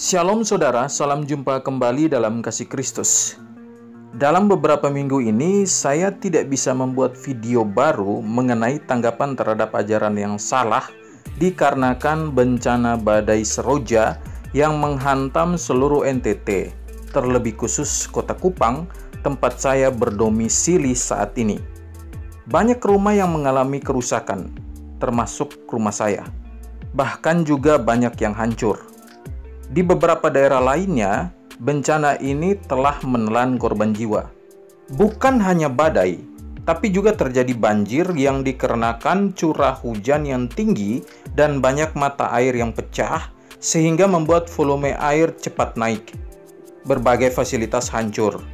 Shalom saudara, salam jumpa kembali dalam kasih Kristus. Dalam beberapa minggu ini, saya tidak bisa membuat video baru mengenai tanggapan terhadap ajaran yang salah dikarenakan bencana badai Seroja yang menghantam seluruh NTT, terlebih khusus Kota Kupang, tempat saya berdomisili saat ini. Banyak rumah yang mengalami kerusakan, termasuk rumah saya. Bahkan juga banyak yang hancur. Di beberapa daerah lainnya, bencana ini telah menelan korban jiwa. Bukan hanya badai, tapi juga terjadi banjir yang dikarenakan curah hujan yang tinggi dan banyak mata air yang pecah, sehingga membuat volume air cepat naik. Berbagai fasilitas hancur,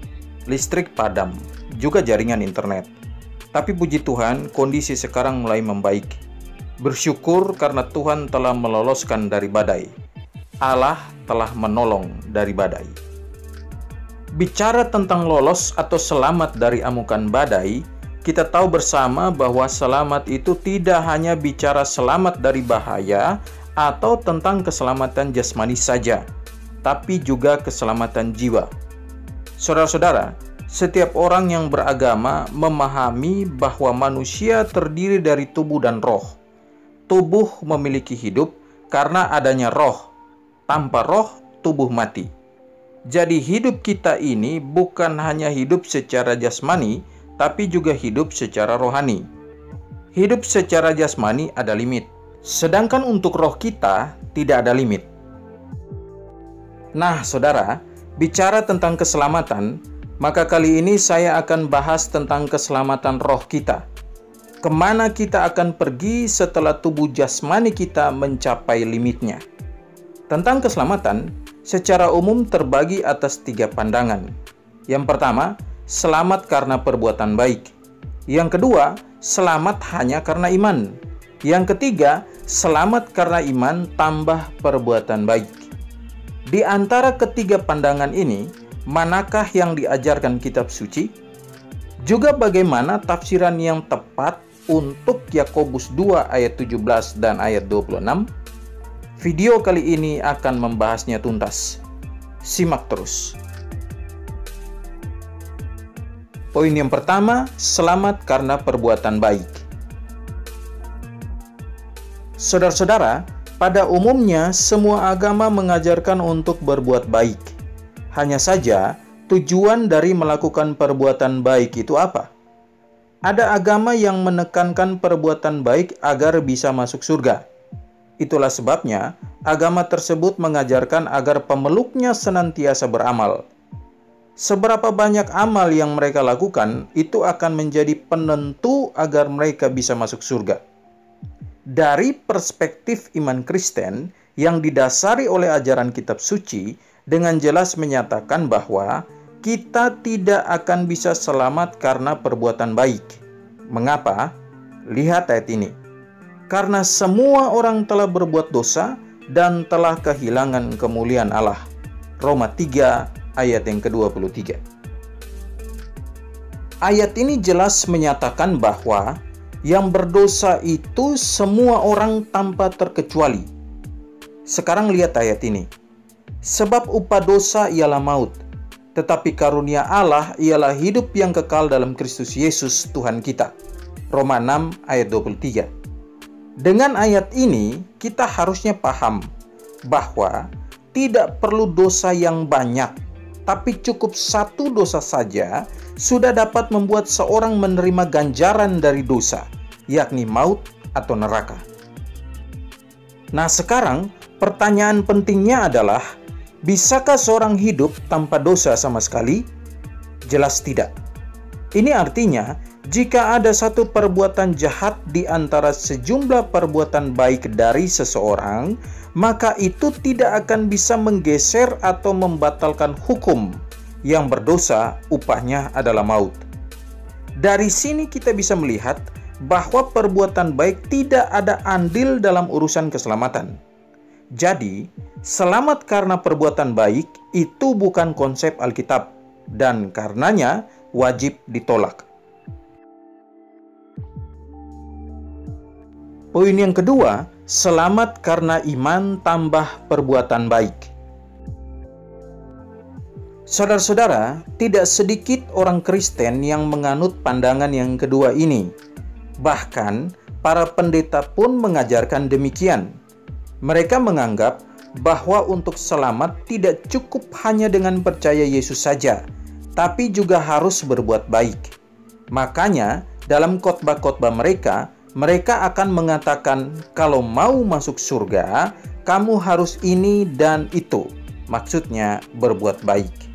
listrik padam, juga jaringan internet. Tapi puji Tuhan, kondisi sekarang mulai membaik. Bersyukur karena Tuhan telah meloloskan dari badai. Allah telah menolong dari badai. Bicara tentang lolos atau selamat dari amukan badai, kita tahu bersama bahwa selamat itu tidak hanya bicara selamat dari bahaya atau tentang keselamatan jasmani saja, tapi juga keselamatan jiwa. Saudara-saudara, setiap orang yang beragama memahami bahwa manusia terdiri dari tubuh dan roh. Tubuh memiliki hidup karena adanya roh. Tanpa roh, tubuh mati. Jadi hidup kita ini bukan hanya hidup secara jasmani, tapi juga hidup secara rohani. Hidup secara jasmani ada limit, sedangkan untuk roh kita tidak ada limit. Nah, saudara, bicara tentang keselamatan, maka kali ini saya akan bahas tentang keselamatan roh kita. Kemana kita akan pergi setelah tubuh jasmani kita mencapai limitnya? Tentang keselamatan, secara umum terbagi atas 3 pandangan. Yang pertama, selamat karena perbuatan baik. Yang kedua, selamat hanya karena iman. Yang ketiga, selamat karena iman tambah perbuatan baik. Di antara ketiga pandangan ini, manakah yang diajarkan kitab suci? Juga bagaimana tafsiran yang tepat untuk Yakobus 2 ayat 17 dan ayat 26? Video kali ini akan membahasnya tuntas. Simak terus. Poin yang pertama, selamat karena perbuatan baik. Saudara-saudara, pada umumnya semua agama mengajarkan untuk berbuat baik. Hanya saja, tujuan dari melakukan perbuatan baik itu apa? Ada agama yang menekankan perbuatan baik agar bisa masuk surga. Itulah sebabnya agama tersebut mengajarkan agar pemeluknya senantiasa beramal. Seberapa banyak amal yang mereka lakukan, itu akan menjadi penentu agar mereka bisa masuk surga. Dari perspektif iman Kristen yang didasari oleh ajaran kitab suci, dengan jelas menyatakan bahwa kita tidak akan bisa selamat karena perbuatan baik. Mengapa? Lihat ayat ini. Karena semua orang telah berbuat dosa dan telah kehilangan kemuliaan Allah. Roma 3 ayat yang ke-23. Ayat ini jelas menyatakan bahwa yang berdosa itu semua orang tanpa terkecuali. Sekarang lihat ayat ini. Sebab upah dosa ialah maut, tetapi karunia Allah ialah hidup yang kekal dalam Kristus Yesus Tuhan kita. Roma 6 ayat 23. Dengan ayat ini, kita harusnya paham bahwa tidak perlu dosa yang banyak, tapi cukup satu dosa saja sudah dapat membuat seorang menerima ganjaran dari dosa, yakni maut atau neraka. Nah, sekarang pertanyaan pentingnya adalah, bisakah seorang hidup tanpa dosa sama sekali? Jelas tidak. Ini artinya, jika ada satu perbuatan jahat di antara sejumlah perbuatan baik dari seseorang, maka itu tidak akan bisa menggeser atau membatalkan hukum. Yang berdosa, upahnya adalah maut. Dari sini kita bisa melihat bahwa perbuatan baik tidak ada andil dalam urusan keselamatan. Jadi, selamat karena perbuatan baik itu bukan konsep Alkitab, dan karenanya wajib ditolak. Poin yang kedua, selamat karena iman tambah perbuatan baik. Saudara-saudara, tidak sedikit orang Kristen yang menganut pandangan yang kedua ini. Bahkan, para pendeta pun mengajarkan demikian. Mereka menganggap bahwa untuk selamat tidak cukup hanya dengan percaya Yesus saja, tapi juga harus berbuat baik. Makanya, dalam khotbah-khotbah mereka akan mengatakan kalau mau masuk surga, kamu harus ini dan itu. Maksudnya berbuat baik.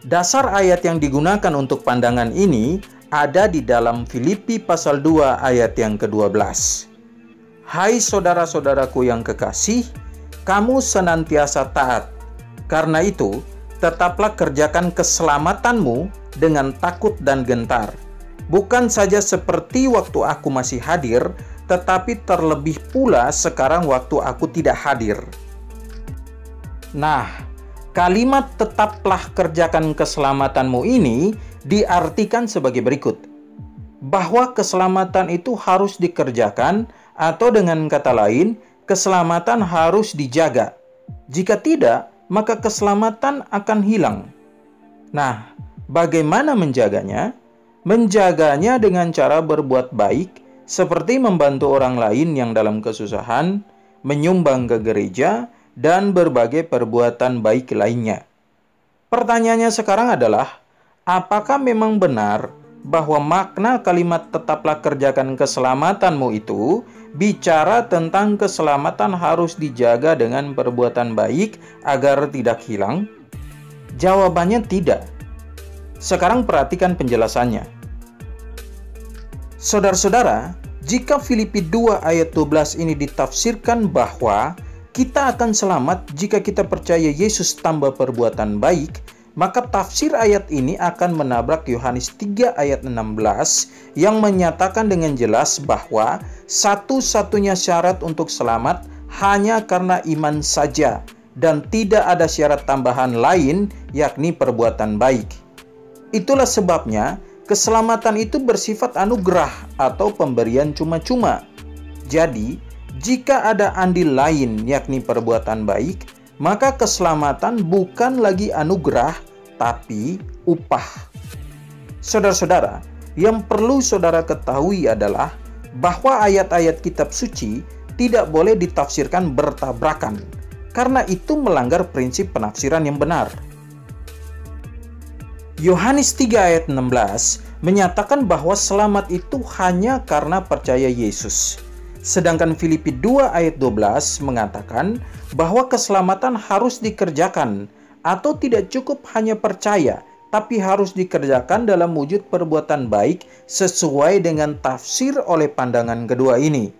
Dasar ayat yang digunakan untuk pandangan ini ada di dalam Filipi pasal 2 ayat yang ke-12. Hai saudara-saudaraku yang kekasih, kamu senantiasa taat. Karena itu, tetaplah kerjakan keselamatanmu dengan takut dan gentar. Bukan saja seperti waktu aku masih hadir, tetapi terlebih pula sekarang waktu aku tidak hadir. Nah, kalimat tetaplah kerjakan keselamatanmu ini diartikan sebagai berikut. Bahwa keselamatan itu harus dikerjakan, atau dengan kata lain, keselamatan harus dijaga. Jika tidak, maka keselamatan akan hilang. Nah, bagaimana menjaganya? Menjaganya dengan cara berbuat baik, seperti membantu orang lain yang dalam kesusahan, menyumbang ke gereja, dan berbagai perbuatan baik lainnya. Pertanyaannya sekarang adalah, apakah memang benar bahwa makna kalimat tetaplah kerjakan keselamatanmu itu bicara tentang keselamatan harus dijaga dengan perbuatan baik agar tidak hilang? Jawabannya tidak. Sekarang perhatikan penjelasannya. Saudara-saudara, jika Filipi 2 ayat 12 ini ditafsirkan bahwa kita akan selamat jika kita percaya Yesus tambah perbuatan baik, maka tafsir ayat ini akan menabrak Yohanes 3 ayat 16 yang menyatakan dengan jelas bahwa satu-satunya syarat untuk selamat hanya karena iman saja dan tidak ada syarat tambahan lain, yakni perbuatan baik. Itulah sebabnya keselamatan itu bersifat anugerah atau pemberian cuma-cuma. Jadi, jika ada andil lain yakni perbuatan baik, maka keselamatan bukan lagi anugerah, tapi upah. Saudara-saudara, yang perlu saudara ketahui adalah bahwa ayat-ayat kitab suci tidak boleh ditafsirkan bertabrakan, karena itu melanggar prinsip penafsiran yang benar. Yohanes 3 ayat 16 menyatakan bahwa selamat itu hanya karena percaya Yesus. Sedangkan Filipi 2 ayat 12 mengatakan bahwa keselamatan harus dikerjakan atau tidak cukup hanya percaya, tapi harus dikerjakan dalam wujud perbuatan baik sesuai dengan tafsir oleh pandangan kedua ini.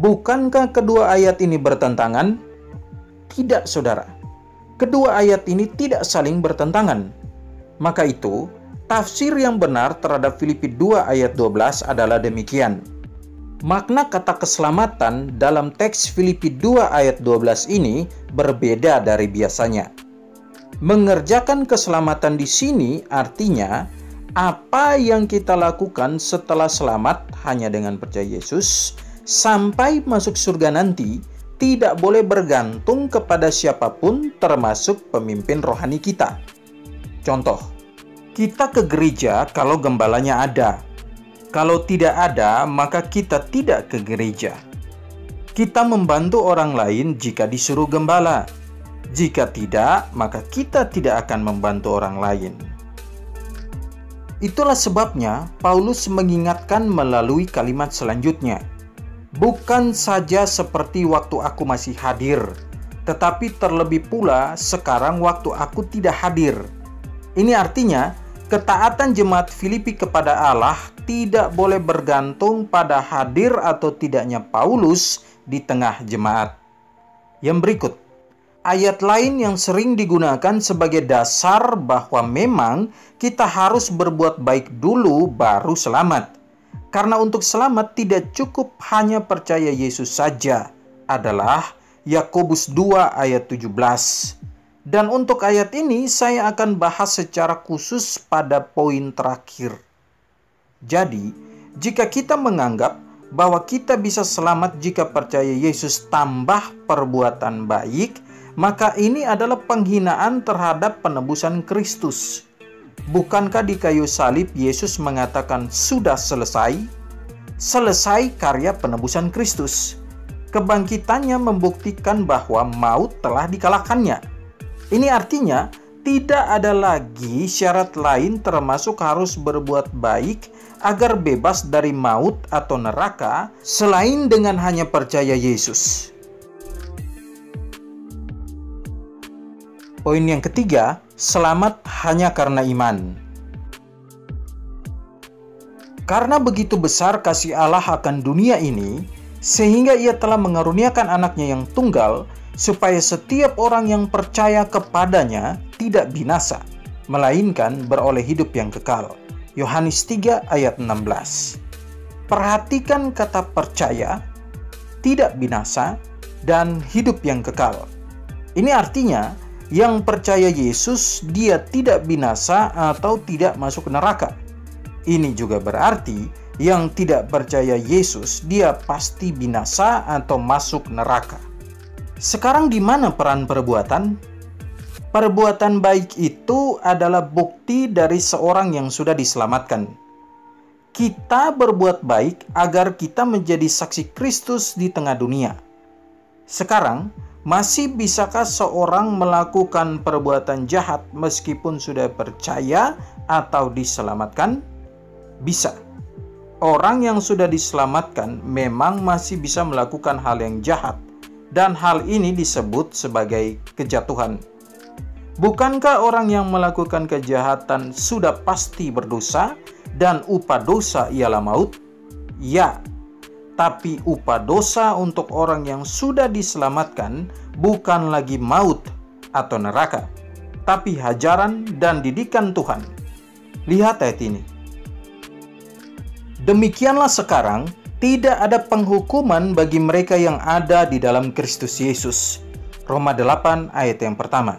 Bukankah kedua ayat ini bertentangan? Tidak, saudara. Kedua ayat ini tidak saling bertentangan. Maka itu, tafsir yang benar terhadap Filipi 2 ayat 12 adalah demikian. Makna kata keselamatan dalam teks Filipi 2 ayat 12 ini berbeda dari biasanya. Mengerjakan keselamatan di sini artinya apa yang kita lakukan setelah selamat hanya dengan percaya Yesus sampai masuk surga nanti tidak boleh bergantung kepada siapapun termasuk pemimpin rohani kita. Contoh, kita ke gereja kalau gembalanya ada. Kalau tidak ada, maka kita tidak ke gereja. Kita membantu orang lain jika disuruh gembala. Jika tidak, maka kita tidak akan membantu orang lain. Itulah sebabnya Paulus mengingatkan melalui kalimat selanjutnya. Bukan saja seperti waktu aku masih hadir, tetapi terlebih pula sekarang waktu aku tidak hadir. Ini artinya, ketaatan jemaat Filipi kepada Allah tidak boleh bergantung pada hadir atau tidaknya Paulus di tengah jemaat. Yang berikut, ayat lain yang sering digunakan sebagai dasar bahwa memang kita harus berbuat baik dulu baru selamat. Karena untuk selamat tidak cukup hanya percaya Yesus saja, adalah Yakobus 2 ayat 17. Dan untuk ayat ini saya akan bahas secara khusus pada poin terakhir. Jadi, jika kita menganggap bahwa kita bisa selamat jika percaya Yesus tambah perbuatan baik, maka ini adalah penghinaan terhadap penebusan Kristus. Bukankah di kayu salib Yesus mengatakan sudah selesai? Selesai karya penebusan Kristus. Kebangkitannya membuktikan bahwa maut telah dikalahkannya. Ini artinya tidak ada lagi syarat lain termasuk harus berbuat baik agar bebas dari maut atau neraka selain dengan hanya percaya Yesus. Poin yang ketiga, selamat hanya karena iman. Karena begitu besar kasih Allah akan dunia ini, sehingga Ia telah mengaruniakan anaknya yang tunggal, supaya setiap orang yang percaya kepadanya tidak binasa, melainkan beroleh hidup yang kekal. Yohanes 3 ayat 16. Perhatikan kata percaya, tidak binasa, dan hidup yang kekal. Ini artinya, yang percaya Yesus, dia tidak binasa atau tidak masuk neraka. Ini juga berarti yang tidak percaya Yesus, dia pasti binasa atau masuk neraka. Sekarang di mana peran perbuatan? Perbuatan baik itu adalah bukti dari seorang yang sudah diselamatkan. Kita berbuat baik agar kita menjadi saksi Kristus di tengah dunia. Sekarang, masih bisakah seorang melakukan perbuatan jahat meskipun sudah percaya atau diselamatkan? Bisa. Orang yang sudah diselamatkan memang masih bisa melakukan hal yang jahat, dan hal ini disebut sebagai kejatuhan. Bukankah orang yang melakukan kejahatan sudah pasti berdosa dan upah dosa ialah maut? Ya. Tapi upah dosa untuk orang yang sudah diselamatkan bukan lagi maut atau neraka, tapi hajaran dan didikan Tuhan. Lihat ayat ini. Demikianlah sekarang, tidak ada penghukuman bagi mereka yang ada di dalam Kristus Yesus. Roma 8 ayat yang pertama.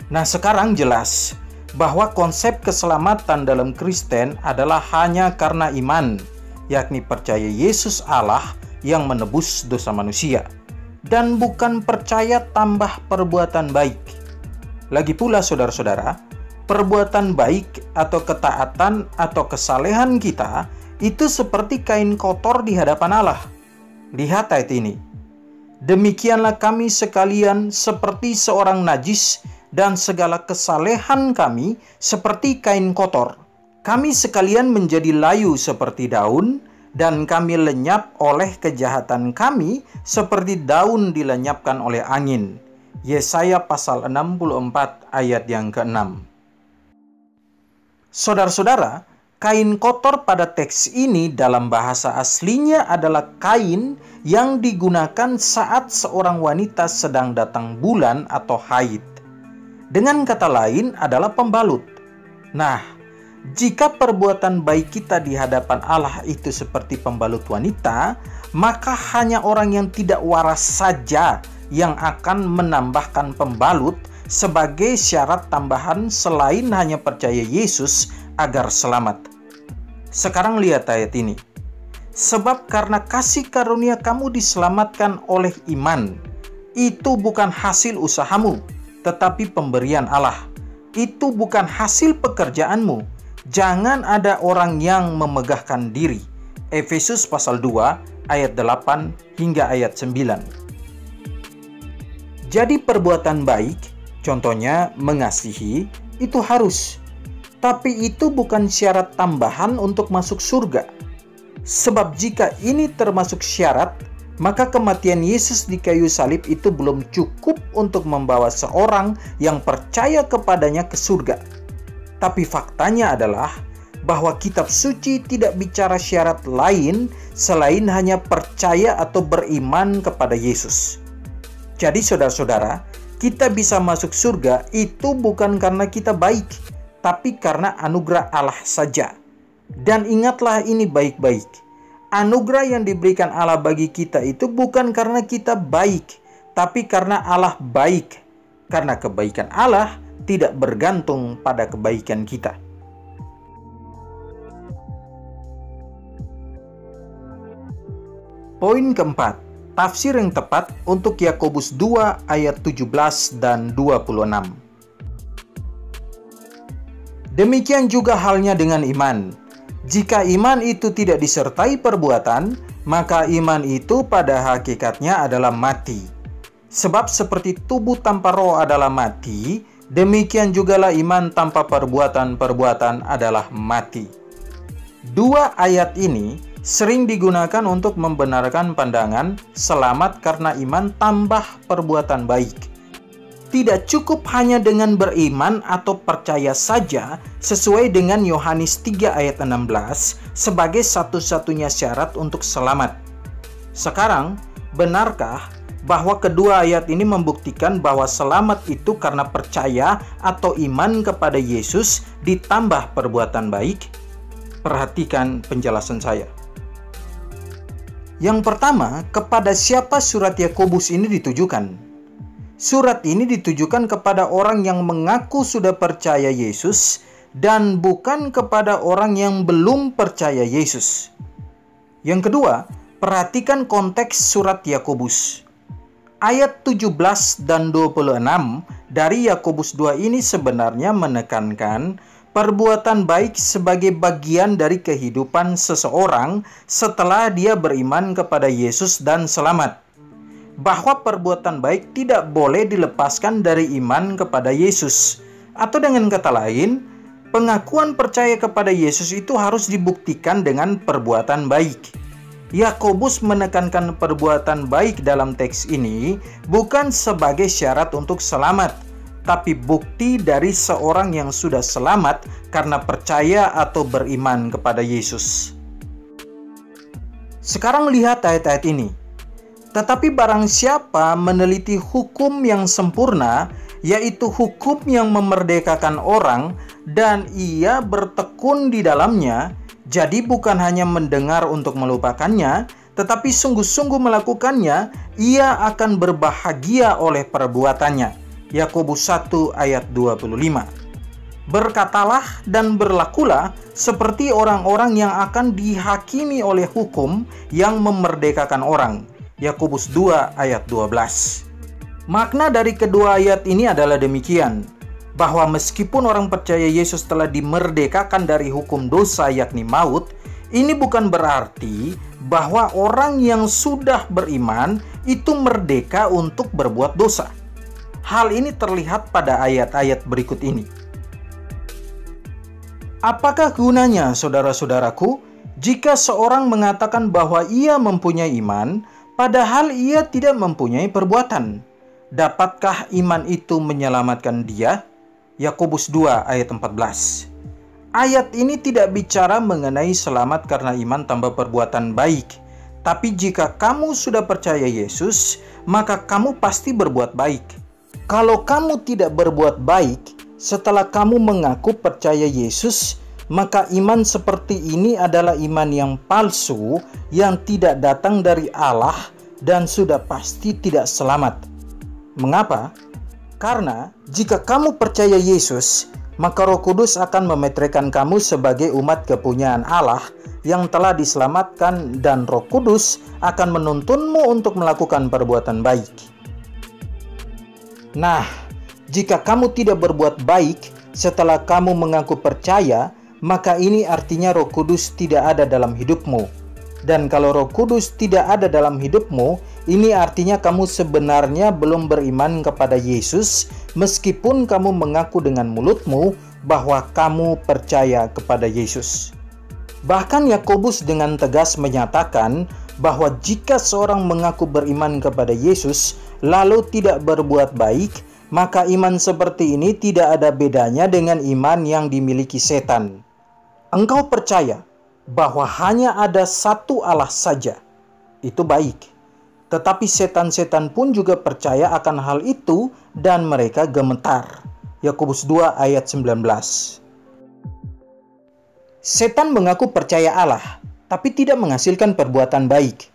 Nah, sekarang jelas bahwa konsep keselamatan dalam Kristen adalah hanya karena iman, yakni percaya Yesus Allah yang menebus dosa manusia, dan bukan percaya tambah perbuatan baik. Lagi pula saudara-saudara, perbuatan baik atau ketaatan atau kesalehan kita itu seperti kain kotor di hadapan Allah. Lihat ayat ini. Demikianlah kami sekalian seperti seorang najis, dan segala kesalehan kami seperti kain kotor. Kami sekalian menjadi layu seperti daun, dan kami lenyap oleh kejahatan kami seperti daun dilenyapkan oleh angin. Yesaya pasal 64 ayat yang ke-6. Saudara-saudara, kain kotor pada teks ini dalam bahasa aslinya adalah kain yang digunakan saat seorang wanita sedang datang bulan atau haid. Dengan kata lain adalah pembalut. Nah, jika perbuatan baik kita di hadapan Allah itu seperti pembalut wanita, maka hanya orang yang tidak waras saja yang akan menambahkan pembalut sebagai syarat tambahan selain hanya percaya Yesus agar selamat. Sekarang lihat ayat ini. Sebab karena kasih karunia kamu diselamatkan oleh iman. Itu bukan hasil usahamu, tetapi pemberian Allah. Itu bukan hasil pekerjaanmu. Jangan ada orang yang memegahkan diri. Efesus pasal 2 ayat 8 hingga ayat 9. Jadi perbuatan baik, contohnya mengasihi, itu harus. Tapi itu bukan syarat tambahan untuk masuk surga. Sebab jika ini termasuk syarat, maka kematian Yesus di kayu salib itu belum cukup untuk membawa seorang yang percaya kepadanya ke surga. Tapi faktanya adalah bahwa kitab suci tidak bicara syarat lain selain hanya percaya atau beriman kepada Yesus. Jadi saudara-saudara, kita bisa masuk surga itu bukan karena kita baik, tapi karena anugerah Allah saja. Dan ingatlah ini baik-baik. Anugerah yang diberikan Allah bagi kita itu bukan karena kita baik, tapi karena Allah baik. Karena kebaikan Allah tidak bergantung pada kebaikan kita. Poin keempat, tafsir yang tepat untuk Yakobus 2 ayat 17 dan 26. Demikian juga halnya dengan iman. Jika iman itu tidak disertai perbuatan, maka iman itu pada hakikatnya adalah mati. Sebab seperti tubuh tanpa roh adalah mati, demikian jugalah iman tanpa perbuatan-perbuatan adalah mati. Dua ayat ini sering digunakan untuk membenarkan pandangan selamat karena iman tambah perbuatan baik. Tidak cukup hanya dengan beriman atau percaya saja sesuai dengan Yohanes 3 ayat 16 sebagai satu-satunya syarat untuk selamat. Sekarang, benarkah bahwa kedua ayat ini membuktikan bahwa selamat itu karena percaya atau iman kepada Yesus ditambah perbuatan baik? Perhatikan penjelasan saya. Yang pertama, kepada siapa surat Yakobus ini ditujukan? Surat ini ditujukan kepada orang yang mengaku sudah percaya Yesus dan bukan kepada orang yang belum percaya Yesus. Yang kedua, perhatikan konteks surat Yakobus. Ayat 17 dan 26 dari Yakobus 2 ini sebenarnya menekankan perbuatan baik sebagai bagian dari kehidupan seseorang setelah dia beriman kepada Yesus dan selamat. Bahwa perbuatan baik tidak boleh dilepaskan dari iman kepada Yesus. Atau dengan kata lain, pengakuan percaya kepada Yesus itu harus dibuktikan dengan perbuatan baik. Yakobus menekankan perbuatan baik dalam teks ini bukan sebagai syarat untuk selamat, tapi bukti dari seorang yang sudah selamat karena percaya atau beriman kepada Yesus. Sekarang lihat ayat-ayat ini. Tetapi barang siapa meneliti hukum yang sempurna, yaitu hukum yang memerdekakan orang, dan ia bertekun di dalamnya, jadi bukan hanya mendengar untuk melupakannya, tetapi sungguh-sungguh melakukannya, ia akan berbahagia oleh perbuatannya. Yakobus 1 ayat 25. Berkatalah dan berlakulah seperti orang-orang yang akan dihakimi oleh hukum yang memerdekakan orang. Yakobus 2 ayat 12. Makna dari kedua ayat ini adalah demikian, bahwa meskipun orang percaya Yesus telah dimerdekakan dari hukum dosa yakni maut, ini bukan berarti bahwa orang yang sudah beriman itu merdeka untuk berbuat dosa. Hal ini terlihat pada ayat-ayat berikut ini. Apakah gunanya, saudara-saudaraku, jika seorang mengatakan bahwa ia mempunyai iman, padahal ia tidak mempunyai perbuatan? Dapatkah iman itu menyelamatkan dia? Yakobus 2 ayat 14. Ayat ini tidak bicara mengenai selamat karena iman tambah perbuatan baik. Tapi jika kamu sudah percaya Yesus, maka kamu pasti berbuat baik. Kalau kamu tidak berbuat baik setelah kamu mengaku percaya Yesus, maka iman seperti ini adalah iman yang palsu, yang tidak datang dari Allah dan sudah pasti tidak selamat. Mengapa? Karena jika kamu percaya Yesus, maka Roh Kudus akan memeteraikan kamu sebagai umat kepunyaan Allah yang telah diselamatkan, dan Roh Kudus akan menuntunmu untuk melakukan perbuatan baik. Nah, jika kamu tidak berbuat baik setelah kamu mengaku percaya, maka ini artinya Roh Kudus tidak ada dalam hidupmu. Dan kalau Roh Kudus tidak ada dalam hidupmu, ini artinya kamu sebenarnya belum beriman kepada Yesus, meskipun kamu mengaku dengan mulutmu bahwa kamu percaya kepada Yesus. Bahkan Yakobus dengan tegas menyatakan bahwa jika seorang mengaku beriman kepada Yesus, lalu tidak berbuat baik, maka iman seperti ini tidak ada bedanya dengan iman yang dimiliki setan. Engkau percaya bahwa hanya ada satu Allah saja, itu baik. Tetapi setan-setan pun juga percaya akan hal itu dan mereka gemetar. Yakobus 2 ayat 19. Setan mengaku percaya Allah, tapi tidak menghasilkan perbuatan baik.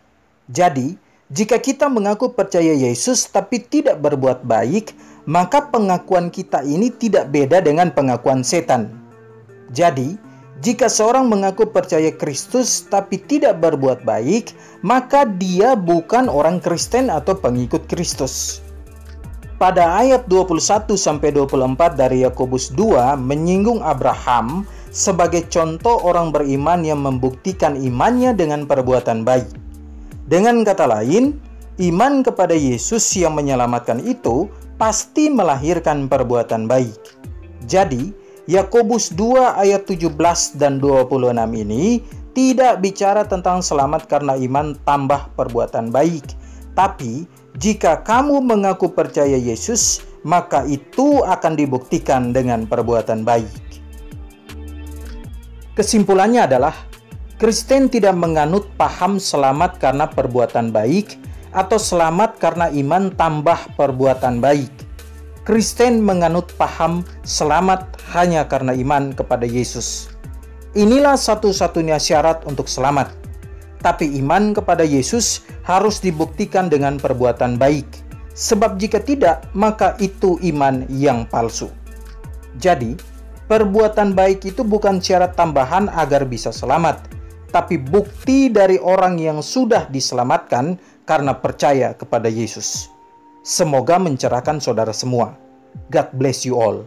Jadi, jika kita mengaku percaya Yesus tapi tidak berbuat baik, maka pengakuan kita ini tidak beda dengan pengakuan setan. Jadi, Jika seorang mengaku percaya Kristus tapi tidak berbuat baik, maka dia bukan orang Kristen atau pengikut Kristus. Pada ayat 21-24 dari Yakobus 2 menyinggung Abraham sebagai contoh orang beriman yang membuktikan imannya dengan perbuatan baik. Dengan kata lain, iman kepada Yesus yang menyelamatkan itu pasti melahirkan perbuatan baik. Jadi, Yakobus 2 ayat 17 dan 26 ini tidak bicara tentang selamat karena iman tambah perbuatan baik. Tapi, jika kamu mengaku percaya Yesus, maka itu akan dibuktikan dengan perbuatan baik. Kesimpulannya adalah, Kristen tidak menganut paham selamat karena perbuatan baik atau selamat karena iman tambah perbuatan baik. Kristen menganut paham selamat hanya karena iman kepada Yesus. Inilah satu-satunya syarat untuk selamat. Tapi iman kepada Yesus harus dibuktikan dengan perbuatan baik. Sebab jika tidak, maka itu iman yang palsu. Jadi, perbuatan baik itu bukan syarat tambahan agar bisa selamat, tapi bukti dari orang yang sudah diselamatkan karena percaya kepada Yesus. Semoga mencerahkan saudara semua. God bless you all.